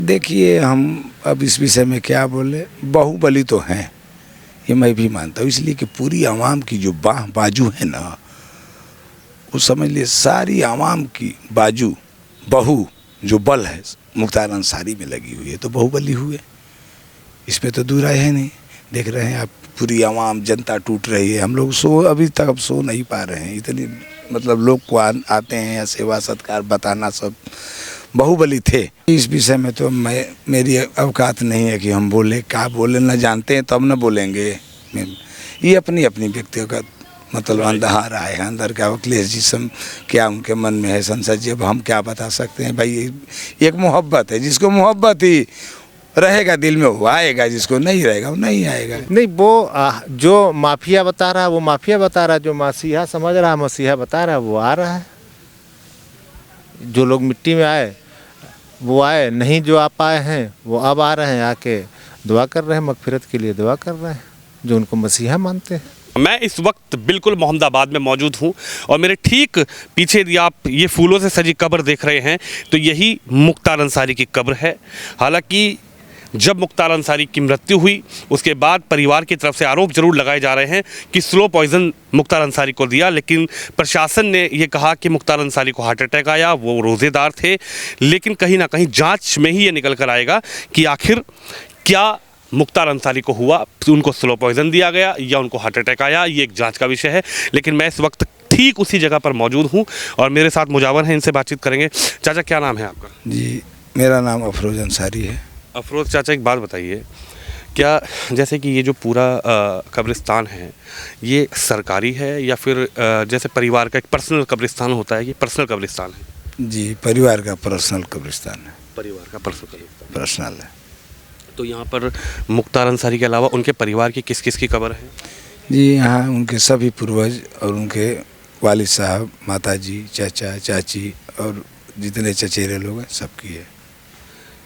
देखिए, हम अब इस विषय में क्या बोले, बाहुबली तो हैं, ये मैं भी मानता हूँ, इसलिए कि पूरी आवाम की जो बाजू है ना, वो समझ लिए सारी आवाम की बाजू जो बल है मुख्तार अंसारी में लगी हुई है, तो बाहुबली हुए, इसमें तो दूर है नहीं। देख रहे हैं आप, पूरी आवाम जनता टूट रही है। हम लोग अभी तक अब सो नहीं पा रहे हैं, इतनी मतलब लोग को आते हैं या सेवा सत्कार बताना सब बाहुबली थे। इस विषय में तो मेरी औकात नहीं है कि हम बोले, क्या बोले न जानते हैं तब न बोलेंगे। ये अपनी अपनी व्यक्तिगत मतलब अंदर राय है, अंदर का अखिलेश जी सब क्या उनके मन में है संसद जी, अब हम क्या बता सकते हैं भाई। एक मोहब्बत है, जिसको मोहब्बत ही रहेगा दिल में वो आएगा, जिसको नहीं रहेगा वो नहीं आएगा। नहीं, वो जो माफिया बता रहा है वो माफिया बता रहा है, जो मसीहा समझ रहा है मसीहा बता रहा है वो आ रहा है। जो लोग मिट्टी में आए वो आए, नहीं जो आ पाए हैं वो अब आ रहे हैं, आके दुआ कर रहे हैं, मगफिरत के लिए दुआ कर रहे हैं, जो उनको मसीहा मानते हैं। मैं इस वक्त बिल्कुल मोहम्मदाबाद में मौजूद हूं और मेरे ठीक पीछे यदि आप ये फूलों से सजी कब्र देख रहे हैं तो यही मुख्तार अंसारी की कब्र है। हालांकि जब मुख्तार अंसारी की मृत्यु हुई उसके बाद परिवार की तरफ से आरोप जरूर लगाए जा रहे हैं कि स्लो पॉइजन मुख्तार अंसारी को दिया, लेकिन प्रशासन ने ये कहा कि मुख्तार अंसारी को हार्ट अटैक आया, वो रोज़ेदार थे। लेकिन कहीं ना कहीं जांच में ही ये निकल कर आएगा कि आखिर क्या मुख्तार अंसारी को हुआ, उनको स्लो पॉइजन दिया गया या उनको हार्ट अटैक आया, ये एक जांच का विषय है। लेकिन मैं इस वक्त ठीक उसी जगह पर मौजूद हूँ और मेरे साथ मुजावर हैं, इनसे बातचीत करेंगे। चाचा, क्या नाम है आपका? जी, मेरा नाम अफरोज अंसारी है। अफरोज चाचा, एक बात बताइए, क्या जैसे कि ये जो पूरा कब्रिस्तान है ये सरकारी है या फिर जैसे परिवार का एक पर्सनल कब्रिस्तान होता है, ये पर्सनल कब्रिस्तान है? जी, परिवार का पर्सनल कब्रिस्तान है। परिवार का पर्सनल कब्रिस्तान पर्सनल है। तो यहाँ पर मुख्तार अंसारी के अलावा उनके परिवार की किस किस की कब्र है? जी, यहाँ उनके सभी पूर्वज और उनके वालिद साहब, माता जी, चाचा चाची और जितने चचेरे लोग हैं सबकी है।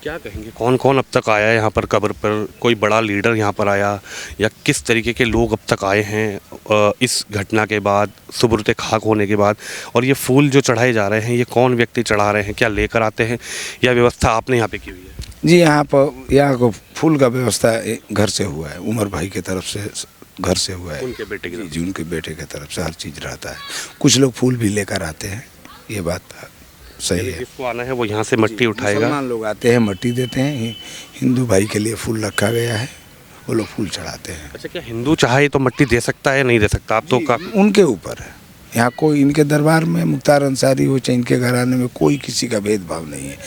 क्या कहेंगे, कौन कौन अब तक आया है यहाँ पर कब्र पर? कोई बड़ा लीडर यहाँ पर आया या किस तरीके के लोग अब तक आए हैं इस घटना के बाद, सुबुर्ते खाक होने के बाद? और ये फूल जो चढ़ाए जा रहे हैं ये कौन व्यक्ति चढ़ा रहे हैं, क्या लेकर आते हैं या व्यवस्था आपने यहाँ पे की हुई है? जी, यहाँ को फूल का व्यवस्था घर से हुआ है, उमर भाई की तरफ से घर से हुआ है, उनके बेटे की? जी, उनके बेटे की तरफ से हर चीज़ रहता है। कुछ लोग फूल भी लेकर आते हैं, ये बात सही है। जिसको आना है वो यहाँ से मट्टी उठाएगा? मुसलमान लोग आते हैं, मट्टी देते हैं। हिंदू भाई के लिए फूल रखा गया है, वो लोग फूल चढ़ाते हैं। अच्छा, क्या हिंदू चाहे तो मट्टी दे सकता है, नहीं दे सकता? आप तो उनके ऊपर है। यहाँ कोई इनके दरबार में मुख्तार अंसारी हो चाहे इनके घराने में कोई किसी का भेदभाव नहीं है।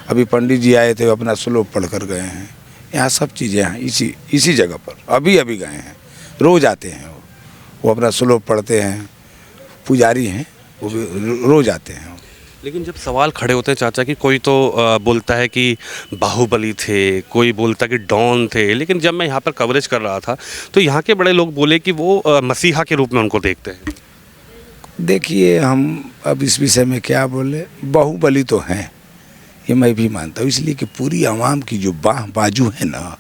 अभी पंडित जी आए थे, अपना श्लोक पढ़ कर गए हैं। यहाँ सब चीज़ें हैं, इसी जगह पर अभी गए हैं, रोज़ आते हैं। वो अपना श्लोक पढ़ते हैं, पुजारी हैं, वो भी रोज़ आते हैं। लेकिन जब सवाल खड़े होते हैं चाचा कि कोई तो बोलता है कि बाहुबली थे, कोई बोलता है कि डॉन थे, लेकिन जब मैं यहाँ पर कवरेज कर रहा था तो यहाँ के बड़े लोग बोले कि वो मसीहा के रूप में उनको देखते हैं। देखिए, हम अब इस विषय में क्या बोले, बाहुबली तो हैं, ये मैं भी मानता हूँ, इसलिए कि पूरी आवाम की जो बाजू है ना,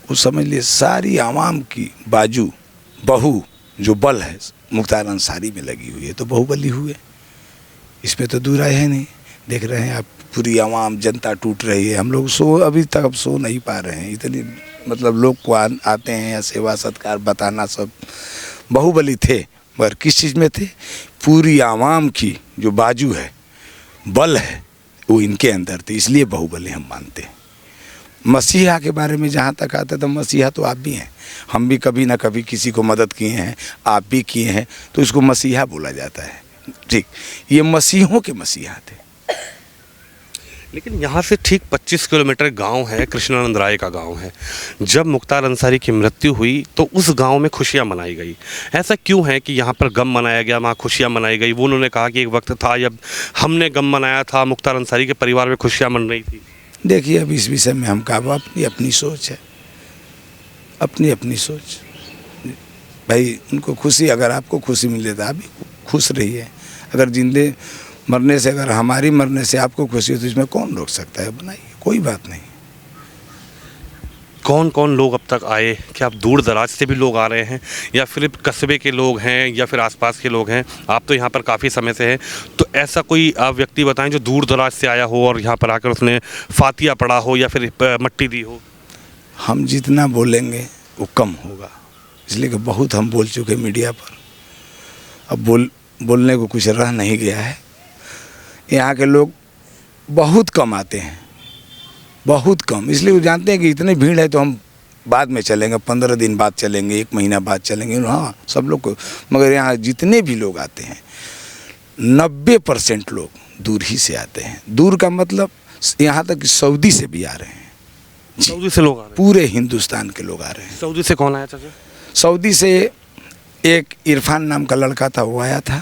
वो समझ लिए सारी आवाम की बाजू जो बल है मुख्तार अंसारी में लगी हुई है, तो बाहुबली हुए, इसमें तो दूर है नहीं। देख रहे हैं आप, पूरी आवाम जनता टूट रही है। हम लोग अभी तक अब सो नहीं पा रहे हैं, इतनी मतलब लोग को आते हैं या सेवा सत्कार बताना सब बाहुबली थे, मगर किस चीज़ में थे? पूरी आवाम की जो बाजू है, बल है, वो इनके अंदर थे, इसलिए बाहुबली हम मानते हैं। मसीहा के बारे में जहाँ तक आता है तो मसीहा तो आप भी हैं, हम भी कभी ना कभी किसी को मदद किए हैं, आप भी किए हैं, तो इसको मसीहा बोला जाता है। ठीक, ये मसीहों के मसीहा थे। लेकिन यहाँ से ठीक 25 किलोमीटर गांव है, कृष्णानंद राय का गांव है। जब मुख्तार अंसारी की मृत्यु हुई तो उस गांव में खुशियाँ मनाई गई। ऐसा क्यों है कि यहाँ पर गम मनाया गया, वहाँ खुशियाँ मनाई गई? वो उन्होंने कहा कि एक वक्त था जब हमने गम मनाया था, मुख्तार अंसारी के परिवार में खुशियाँ मन रही थी। देखिए, अब इस विषय में हम कहा, अपनी अपनी सोच है, अपनी अपनी सोच। भाई उनको खुशी, अगर आपको खुशी मिले तो आप भी खुश रहिए। अगर जिंदे मरने से, अगर हमारी मरने से आपको खुशी हो तो इसमें कौन रोक सकता है? बनाइए, कोई बात नहीं। कौन कौन लोग अब तक आए? क्या आप दूर दराज से भी लोग आ रहे हैं या फिर कस्बे के लोग हैं या फिर आसपास के लोग हैं? आप तो यहाँ पर काफ़ी समय से हैं, तो ऐसा कोई आप व्यक्ति बताएं जो दूर दराज से आया हो और यहाँ पर आकर उसने फातिया पढ़ा हो या फिर मट्टी दी हो। हम जितना बोलेंगे वो कम होगा, इसलिए कि बहुत हम बोल चुके मीडिया पर, अब बोलने को कुछ रह नहीं गया है। यहाँ के लोग बहुत कम आते हैं, बहुत कम, इसलिए वो जानते हैं कि इतनी भीड़ है तो हम बाद में चलेंगे, 15 दिन बाद चलेंगे, 1 महीना बाद चलेंगे। हाँ, सब लोग को, मगर यहाँ जितने भी लोग आते हैं 90% लोग दूर ही से आते हैं। दूर का मतलब यहाँ तक कि सऊदी से भी आ रहे हैं। सऊदी से लोग आ रहे हैं? पूरे हिंदुस्तान के लोग आ रहे हैं। सऊदी से कौन आया चाचा? सऊदी से एक इरफान नाम का लड़का था, वो आया था।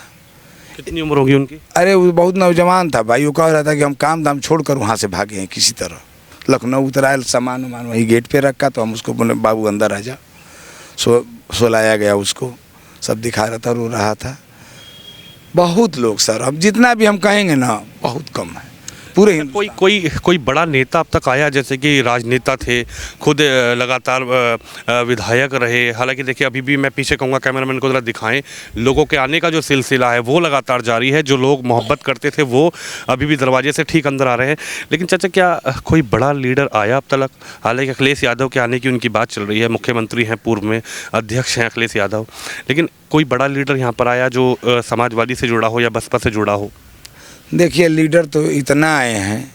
कितनी उम्र होगी उनकी? अरे वो बहुत नौजवान था भाई, वो कह रहा था कि हम काम धाम छोड़कर वहाँ से भागे हैं किसी तरह। लखनऊ उतरा, सामान वामान वहीं गेट पे रखा, तो हम उसको बोले बाबू अंदर आ जा। सोलाया गया उसको, सब दिखा रहा था, रो रहा था। बहुत लोग सर, अब जितना भी हम कहेंगे ना बहुत कम है पूरे कोई बड़ा नेता अब तक आया, जैसे कि राजनेता थे, खुद लगातार विधायक रहे। हालांकि देखिए अभी भी मैं पीछे कहूँगा कैमरामैन को ज़रा दिखाएं, लोगों के आने का जो सिलसिला है वो लगातार जारी है। जो लोग मोहब्बत करते थे वो अभी भी दरवाजे से ठीक अंदर आ रहे हैं। लेकिन चाचा क्या कोई बड़ा लीडर आया अब तक? हालांकि अखिलेश यादव के आने की उनकी बात चल रही है, मुख्यमंत्री हैं, पूर्व में अध्यक्ष हैं अखिलेश यादव, लेकिन कोई बड़ा लीडर यहाँ पर आया जो समाजवादी से जुड़ा हो या बसपा से जुड़ा हो? देखिए लीडर तो इतना आए हैं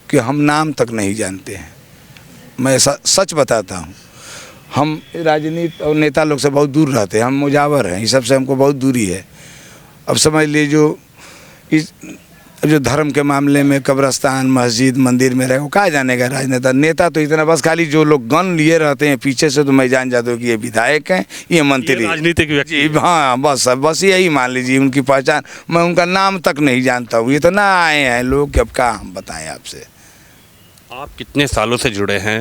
कि हम नाम तक नहीं जानते हैं। मैं सच बताता हूँ, हम राजनीति और नेता लोग से बहुत दूर रहते हैं, हम मुजावर हैं, इस सब से हमको बहुत दूरी है। अब समझ लीजिए जो धर्म के मामले में कब्रस्तान मस्जिद मंदिर में रहे, वो कहाँ जानेगा राजनेता? नेता तो इतना बस खाली जो लोग गन लिए रहते हैं पीछे से, तो मैं जान जाता हूँ कि ये विधायक हैं, ये मंत्री, राजनीतिक व्यक्ति। हाँ बस यही मान लीजिए उनकी पहचान। मैं उनका नाम तक नहीं जानता हूँ, इतना आए हैं लोग कि अब क्या हम बताएं आपसे। आप कितने सालों से जुड़े हैं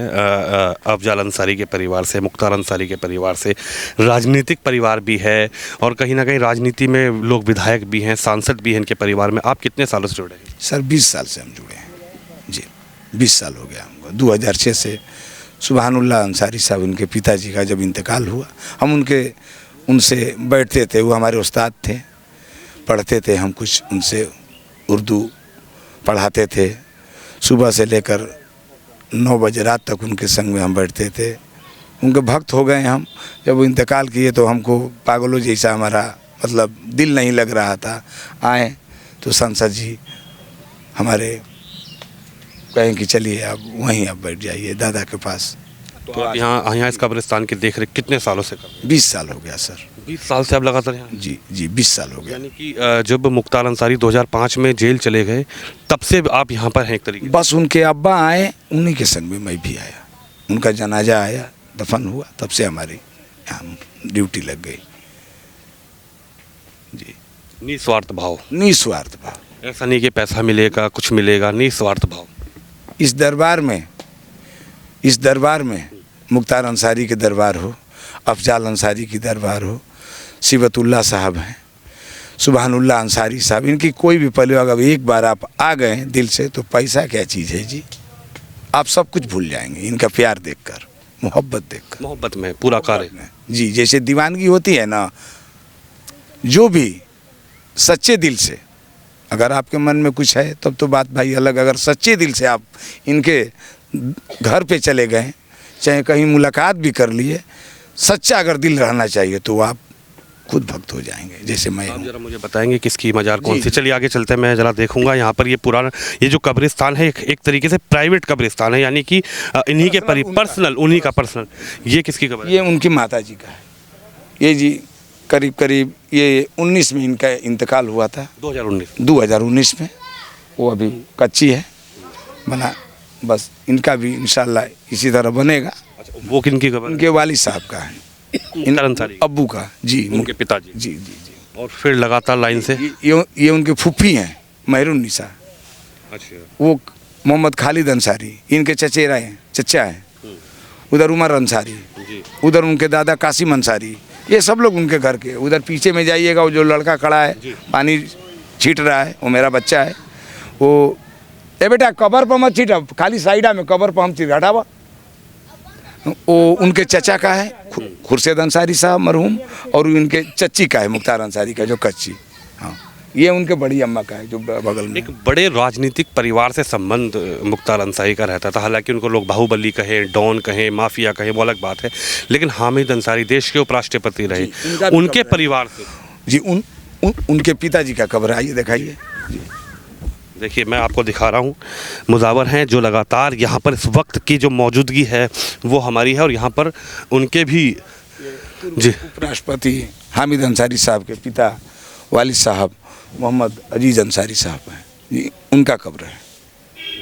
अफजाल अंसारी के परिवार से, मुख्तार अंसारी के परिवार से? राजनीतिक परिवार भी है और कहीं ना कहीं राजनीति में लोग विधायक भी हैं, सांसद भी हैं इनके परिवार में। आप कितने सालों से जुड़े हैं? सर 20 साल से हम जुड़े हैं जी, 20 साल हो गया हमको। 2006 से सुभानुल्लाह अंसारी साहब, उनके पिताजी का जब इंतकाल हुआ, हम उनसे बैठते थे, वो हमारे उस्ताद थे, पढ़ते थे हम कुछ उनसे, उर्दू पढ़ाते थे। सुबह से लेकर 9 बजे रात तक उनके संग में हम बैठते थे, उनके भक्त हो गए हम। जब वो इंतकाल किए तो हमको पागलों जैसा, हमारा मतलब दिल नहीं लग रहा था। आए तो सांसद जी हमारे कहें कि चलिए आप वहीं आप बैठ जाइए दादा के पास। तो आप यहाँ इस कब्रिस्तान की देख रेख कितने सालों से कर? 20 साल हो गया सर। 20 साल से आप लगातार यहाँ? जी 20 साल हो गया। यानी कि जब मुख्तार अंसारी 2005 में जेल चले गए तब से आप यहाँ पर हैं एक तरीके? बस उनके अब्बा आए, उन्हीं के संग में मैं भी आया, उनका जनाजा आया, दफन हुआ, तब से हमारी यहाँ ड्यूटी लग गई जी। निस्वार्थ भाव? निस्वार्थ भाव, ऐसा नहीं कि पैसा मिलेगा कुछ मिलेगा, निस्वार्थ भाव। इस दरबार में मुख्तार अंसारी के दरबार हो, अफजाल अंसारी की दरबार हो, सिबतुल्लाह साहब हैं, सुभानुल्लाह अंसारी साहब, इनकी कोई भी पहले अगर एक बार आप आ गए दिल से तो पैसा क्या चीज़ है जी, आप सब कुछ भूल जाएंगे इनका प्यार देखकर, मोहब्बत देखकर। मोहब्बत में पूरा कार्य जी, जैसे दीवानगी होती है ना, जो भी सच्चे दिल से अगर आपके मन में कुछ है तब तो बात भाई अलग। अगर सच्चे दिल से आप इनके घर पे चले गए, चाहे कहीं मुलाकात भी कर लिए, सच्चा अगर दिल रहना चाहिए तो आप खुद भक्त हो जाएंगे, जैसे मैं। आप जरा मुझे बताएंगे किसकी मजार कौन सी? चलिए आगे चलते हैं, मैं जरा देखूंगा यहाँ पर। ये पुराना ये जो कब्रिस्तान है एक तरीके से प्राइवेट कब्रिस्तान है, यानी कि इन्हीं के पर्सनल, उन्हीं का पर्सनल। ये किसकी कब्र? ये उनकी माता जी का है। ये जी करीब ये 19 में इनका इंतकाल हुआ था। 2019 में। वो अभी कच्ची है, बना बस इनका भी इंशाल्लाह इसी तरह बनेगा। अच्छा, वो किनकी कब्र? उनके वालिद साहब का है, अब्बू का जी, उनके पिताजी। जी। और फिर लगातार लाइन से ये उनके फूफी हैं मेहरुन्निसा। अच्छा। वो मोहम्मद खालिद अंसारी इनके चचा हैं। उधर उमर अंसारी, उधर उनके दादा कासिम अंसारी, ये सब लोग उनके घर के। उधर पीछे में जाइएगा, वो जो लड़का खड़ा है पानी छीट रहा है, वो मेरा बच्चा है। वो ए बेटा कबर पर मत छीटा, खाली साइडा में कबर पर हम छीट हटावा। वो उनके चचा का है खुर्शीद अंसारी साहब मरहूम, और इनके चच्ची का है मुख्तार अंसारी का जो कच्ची। हाँ, ये उनके बड़ी अम्मा का है जो बगल में। एक बड़े राजनीतिक परिवार से संबंध मुख्तार अंसारी का रहता था। हालांकि उनको लोग बाहुबली कहें, डॉन कहें, माफिया कहें, वो अलग बात है, लेकिन हामिद अंसारी देश के उपराष्ट्रपति रहे, उनके परिवार से जी उनके पिताजी का कब्र है, आइए दिखाइए। देखिए मैं आपको दिखा रहा हूँ, मुजावर हैं जो लगातार यहाँ पर इस वक्त की जो मौजूदगी है वो हमारी है, और यहाँ पर उनके भी जी उपराष्ट्रपति हामिद अंसारी साहब के पिता वालिद साहब मोहम्मद अजीज़ अंसारी साहब हैं जी, उनका कब्र है।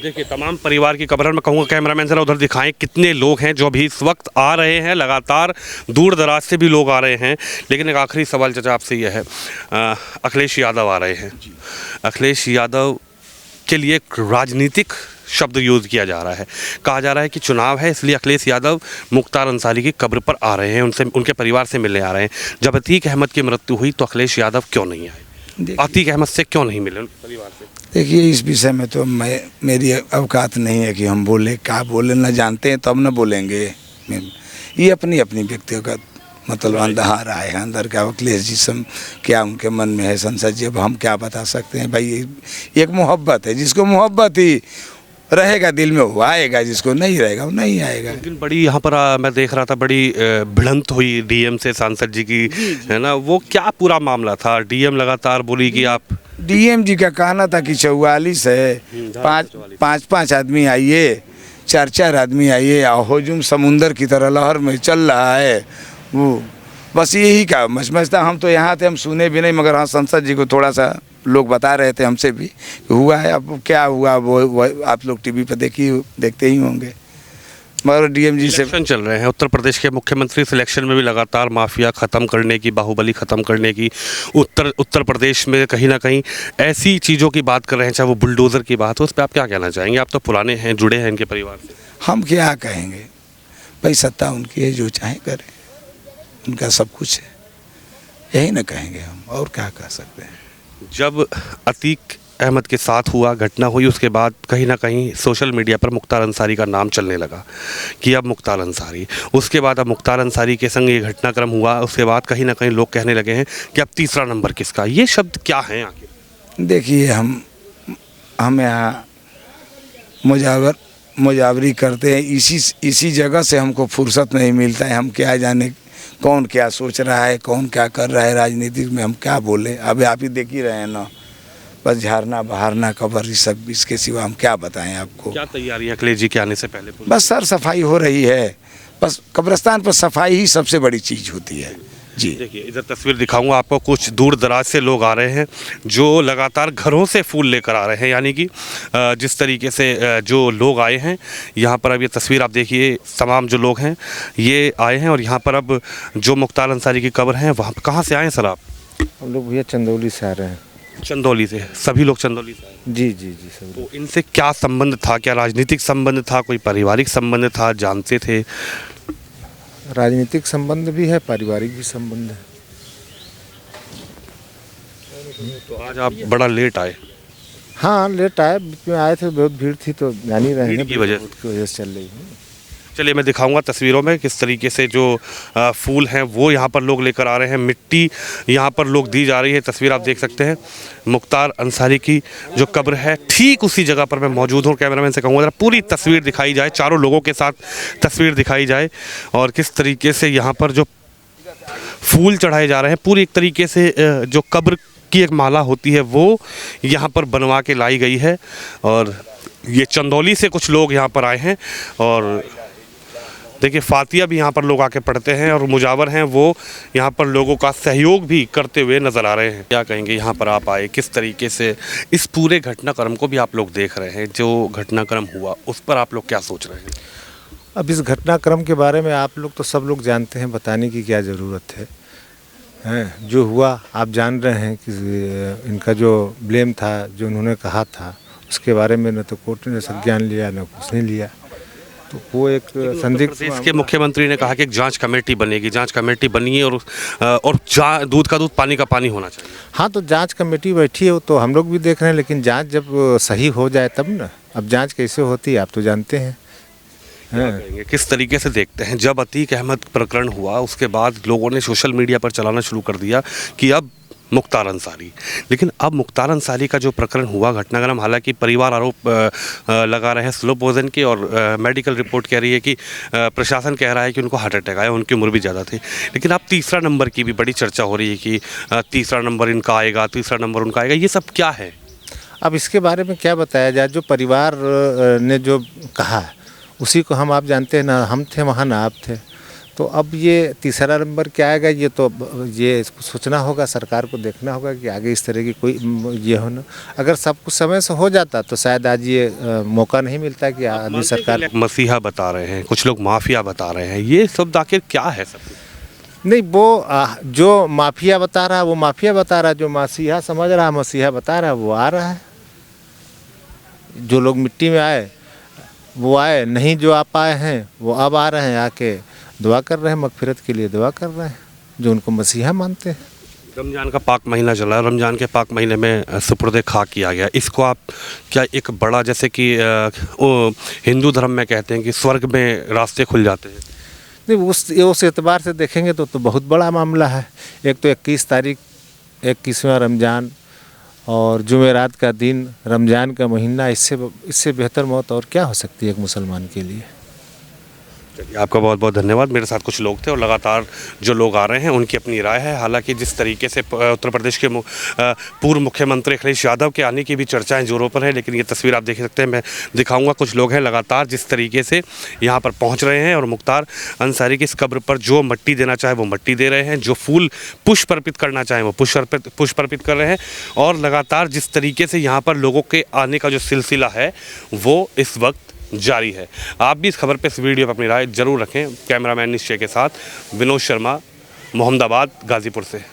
देखिए तमाम परिवार की कब्र। मैं कहूँगा कैमरामैन जरा उधर दिखाएं कितने लोग हैं जो अभी इस वक्त आ रहे हैं, लगातार दूर दराज से भी लोग आ रहे हैं। लेकिन एक आखिरी सवाल चाचा आपसे यह है, अखिलेश यादव आ रहे हैं, अखिलेश यादव के लिए एक राजनीतिक शब्द यूज़ किया जा रहा है, कहा जा रहा है कि चुनाव है इसलिए अखिलेश यादव मुख्तार अंसारी की कब्र पर आ रहे हैं, उनसे उनके परिवार से मिलने आ रहे हैं। जब अतीक अहमद की मृत्यु हुई तो अखिलेश यादव क्यों नहीं आए, अतीक अहमद से क्यों नहीं मिले उनके परिवार से? देखिए इस विषय में तो मेरी अवकात नहीं है कि हम बोले, क्या बोले न जानते हैं तब न बोलेंगे। ये अपनी अपनी व्यक्तिगत मतलब अंदर आए हैं, अंदर क्या अखिलेश जी सब क्या उनके मन में है संसद जी, अब हम क्या बता सकते हैं भाई। एक मोहब्बत है, जिसको मोहब्बत ही रहेगा दिल में वो आएगा, जिसको नहीं रहेगा वो नहीं आएगा। लेकिन बड़ी यहाँ पर मैं देख रहा था बड़ी भिड़ंत हुई डीएम से सांसद जी की, है ना, वो क्या पूरा मामला था? डीएम लगातार बोली कि आप, डीएम जी का कहना था कि 44 है, पाँच आदमी आइए, 4 आदमी आइए, हुजूम समुंदर की तरह लहर में चल रहा है, वो बस यही का मचमचता। हम तो यहाँ थे, हम सुने भी नहीं, मगर हाँ संसद जी को थोड़ा सा लोग बता रहे थे हमसे भी हुआ है। अब क्या हुआ वो आप लोग टीवी पर देखते ही होंगे। मगर डीएम जी से इलेक्शन चल रहे हैं, उत्तर प्रदेश के मुख्यमंत्री सिलेक्शन में भी लगातार माफिया ख़त्म करने की, बाहुबली ख़त्म करने की, उत्तर प्रदेश में कहीं ना कहीं ऐसी चीज़ों की बात कर रहे हैं, चाहे वो बुलडोज़र की बात हो, उस पर आप क्या कहना चाहेंगे? आप तो पुराने हैं, जुड़े हैं इनके परिवार से। हम क्या कहेंगे भाई, सत्ता उनकी है, जो चाहे करें, उनका सब कुछ है, यही ना कहेंगे हम, और क्या कह सकते हैं। जब अतीक अहमद के साथ हुआ, घटना हुई, उसके बाद कहीं ना कहीं सोशल मीडिया पर मुख्तार अंसारी का नाम चलने लगा कि अब मुख्तार अंसारी, उसके बाद अब मुख्तार अंसारी के संग ये घटनाक्रम हुआ, उसके बाद कहीं ना कहीं लोग कहने लगे हैं कि अब तीसरा नंबर किसका? ये शब्द क्या है आखिर? देखिए हम यहाँ मुजावरी करते हैं, इसी जगह से हमको फुर्सत नहीं मिलता है। हम क्या जाने कौन क्या सोच रहा है, कौन क्या कर रहा है राजनीति में, हम क्या बोले। अभी आप ही देख ही रहे हैं ना, बस झाड़ना बहारना कबर ये सब, इसके सिवा हम क्या बताएं आपको। क्या तैयारी है अखिलेश जी के आने से पहले? बस सर सफाई हो रही है, बस कब्रिस्तान पर सफाई ही सबसे बड़ी चीज़ होती है जी। देखिए इधर तस्वीर दिखाऊंगा आपको, कुछ दूर दराज से लोग आ रहे हैं जो लगातार घरों से फूल लेकर आ रहे हैं, यानी कि जिस तरीके से जो लोग आए हैं यहाँ पर, अब ये तस्वीर आप देखिए, तमाम जो लोग हैं ये आए हैं, और यहाँ पर अब जो मुख्तार अंसारी की कब्र है वहाँ पर, कहाँ से आए हैं सर आप? हम लोग भैया चंदौली से आ रहे हैं। चंदौली से? सभी लोग चंदौली से आए? जी जी जी सब। तो इनसे क्या संबंध था? क्या राजनीतिक संबंध था, कोई पारिवारिक संबंध था, जानते थे? राजनीतिक संबंध भी है, पारिवारिक भी संबंध है। तो आज आप बड़ा लेट आए? हाँ लेट आए, बीच में आए थे, बहुत भीड़ थी तो जान ही रहे हैं, भीड़ की वजह से चल रही है। चलिए मैं दिखाऊंगा तस्वीरों में किस तरीके से जो फूल हैं वो यहाँ पर लोग लेकर आ रहे हैं, मिट्टी यहाँ पर लोग दी जा रही है। तस्वीर आप देख सकते हैं, मुख्तार अंसारी की जो कब्र है ठीक उसी जगह पर मैं मौजूद हूँ। कैमरामैन से कहूँगा पूरी तस्वीर दिखाई जाए, चारों लोगों के साथ तस्वीर दिखाई जाए, और किस तरीके से यहाँ पर जो फूल चढ़ाए जा रहे हैं, पूरी एक तरीके से जो कब्र की एक माला होती है वो यहाँ पर बनवा के लाई गई है। और ये चंदौली से कुछ लोग यहाँ पर आए हैं, और देखिए फातिया भी यहाँ पर लोग आके पढ़ते हैं, और मुजावर हैं वो यहाँ पर लोगों का सहयोग भी करते हुए नज़र आ रहे हैं। क्या कहेंगे, यहाँ पर आप आए, किस तरीके से इस पूरे घटनाक्रम को भी आप लोग देख रहे हैं, जो घटनाक्रम हुआ उस पर आप लोग क्या सोच रहे हैं? अब इस घटनाक्रम के बारे में आप लोग तो सब लोग जानते हैं, बताने की क्या ज़रूरत है, हैं? जो हुआ आप जान रहे हैं कि इनका जो ब्लेम था, जो उन्होंने कहा था, उसके बारे में न तो कोर्ट ने संज्ञान लिया न कुछ नहीं लिया। तो वो एक संदिग्ध, प्रदेश के मुख्यमंत्री ने कहा कि एक जांच कमेटी बनेगी, जांच कमेटी बनी है, और दूध का दूध पानी का पानी होना चाहिए। हाँ तो जांच कमेटी बैठी है, तो हम लोग भी देख रहे हैं, लेकिन जांच जब सही हो जाए तब ना। अब जांच कैसे होती है आप तो जानते हैं, क्या कहेंगे, किस तरीके से देखते हैं? जब अतीक अहमद प्रकरण हुआ उसके बाद लोगों ने सोशल मीडिया पर चलाना शुरू कर दिया कि अब मुख्तार अंसारी, लेकिन अब मुख्तार अंसारी का जो प्रकरण हुआ घटनाक्रम, हालांकि परिवार आरोप लगा रहे हैं स्लो पॉइजन के, और मेडिकल रिपोर्ट कह रही है कि प्रशासन कह रहा है कि उनको हार्ट अटैक आया, उनकी उम्र भी ज़्यादा थी, लेकिन अब तीसरा नंबर की भी बड़ी चर्चा हो रही है कि तीसरा नंबर इनका आएगा, तीसरा नंबर उनका आएगा। ये सब क्या है? अब इसके बारे में क्या बताया जाए? जो परिवार ने जो कहा उसी को हम आप जानते हैं ना, हम थे वहाँ ना आप थे। तो अब ये तीसरा नंबर क्या आएगा, ये तो ये सोचना होगा, सरकार को देखना होगा कि आगे इस तरह की कोई ये हो ना। अगर सब कुछ समय से हो जाता तो शायद आज ये मौका नहीं मिलता कि आदमी सरकार। मसीहा बता रहे हैं, कुछ लोग माफिया बता रहे हैं, ये सब आखिर क्या है? सब नहीं, वो जो माफिया बता रहा है वो माफिया बता रहा है, जो मसीहा समझ रहा है मसीहा बता रहा है वो आ रहा है। जो लोग मिट्टी में आए वो आए, नहीं जो आप आए हैं वो अब आ रहे हैं, आके दुआ कर रहे हैं, मगफिरत के लिए दुआ कर रहे हैं, जो उनको मसीहा मानते हैं। रमज़ान का पाक महीना चला है, रमज़ान के पाक महीने में सुपुर्द खाक किया गया, इसको आप क्या एक बड़ा, जैसे कि हिंदू धर्म में कहते हैं कि स्वर्ग में रास्ते खुल जाते हैं? नहीं, उस एतबार से देखेंगे तो बहुत बड़ा मामला है। एक तो 21 तारीख 21वां रमज़ान और जुमेरात का दिन, रमज़ान का महीना, इससे बेहतर मौत और क्या हो सकती है एक मुसलमान के लिए। चलिए, आपका बहुत बहुत धन्यवाद। मेरे साथ कुछ लोग थे और लगातार जो लोग आ रहे हैं उनकी अपनी राय है। हालांकि जिस तरीके से उत्तर प्रदेश के पूर्व मुख्यमंत्री अखिलेश यादव के आने की भी चर्चाएं जोरों पर है, लेकिन ये तस्वीर आप देख सकते हैं, मैं दिखाऊंगा। कुछ लोग हैं लगातार जिस तरीके से यहाँ पर पहुँच रहे हैं और मुख्तार अंसारी की इस कब्र पर जो मट्टी देना चाहे वो मट्टी दे रहे हैं, जो फूल पुष्प अर्पित करना चाहें वो पुष्प अर्पित कर रहे हैं, और लगातार जिस तरीके से यहाँ पर लोगों के आने का जो सिलसिला है वो इस वक्त जारी है। आप भी इस खबर पे, इस वीडियो पर अपनी राय जरूर रखें। कैमरामैन निश्चय के साथ विनोद शर्मा, मोहम्मदाबाद, गाजीपुर से।